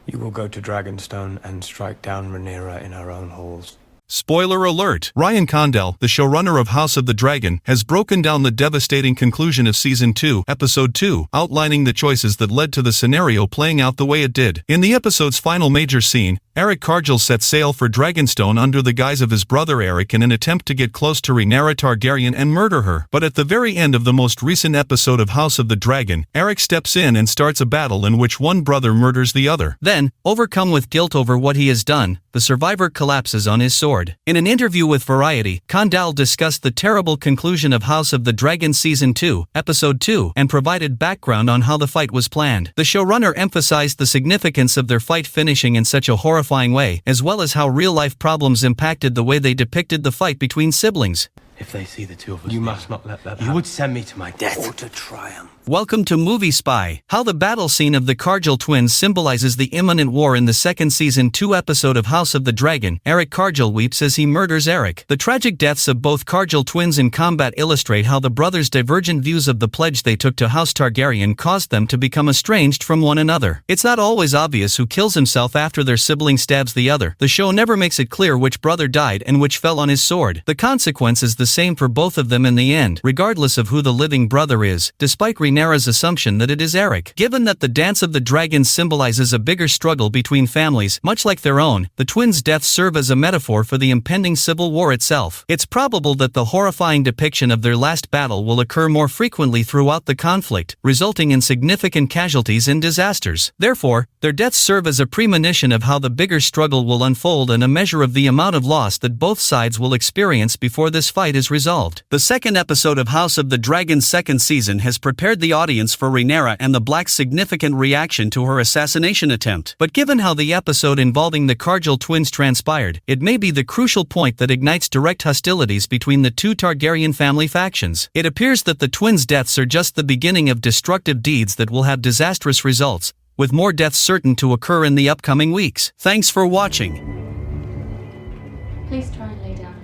You will go to Dragonstone and strike down Renaira in her own halls. Spoiler alert! Ryan Condal, the showrunner of House of the Dragon, has broken down the devastating conclusion of Season 2, Episode 2, outlining the choices that led to the scenario playing out the way it did. In the episode's final major scene, Arryk Cargyll set sail for Dragonstone under the guise of his brother Erryk in an attempt to get close to Renaira Targaryen and murder her. But at the very end of the most recent episode of House of the Dragon, Erryk steps in and starts a battle in which one brother murders the other. Then, overcome with guilt over what he has done, the survivor collapses on his sword. In an interview with Variety, Condal discussed the terrible conclusion of House of the Dragon Season 2, Episode 2, and provided background on how the fight was planned. The showrunner emphasized the significance of their fight finishing in such a horrifying way, as well as how real-life problems impacted the way they depicted the fight between siblings. If they see the two of us, You must not let that happen. You would send me to my death. Or to triumph. Welcome to Movie Spy. How the battle scene of the Cargyll twins symbolizes the imminent war in the second Season 2 episode of House of the Dragon. Arryk Cargyll weeps as he murders Erryk. The tragic deaths of both Cargyll twins in combat illustrate how the brothers' divergent views of the pledge they took to House Targaryen caused them to become estranged from one another. It's not always obvious who kills himself after their sibling stabs the other. The show never makes it clear which brother died and which fell on his sword. The consequence is the same for both of them in the end, regardless of who the living brother is, despite Renaira's assumption that it is Erryk. Given that the Dance of the Dragons symbolizes a bigger struggle between families, much like their own, the twins' deaths serve as a metaphor for the impending civil war itself. It's probable that the horrifying depiction of their last battle will occur more frequently throughout the conflict, resulting in significant casualties and disasters. Therefore, their deaths serve as a premonition of how the bigger struggle will unfold and a measure of the amount of loss that both sides will experience before this fight is resolved. The second episode of House of the Dragon's second season has prepared the audience for Renaira and the Black's significant reaction to her assassination attempt. But given how the episode involving the Cargyll twins transpired, it may be the crucial point that ignites direct hostilities between the two Targaryen family factions. It appears that the twins' deaths are just the beginning of destructive deeds that will have disastrous results, with more deaths certain to occur in the upcoming weeks. Thanks for watching. Please try and lay down.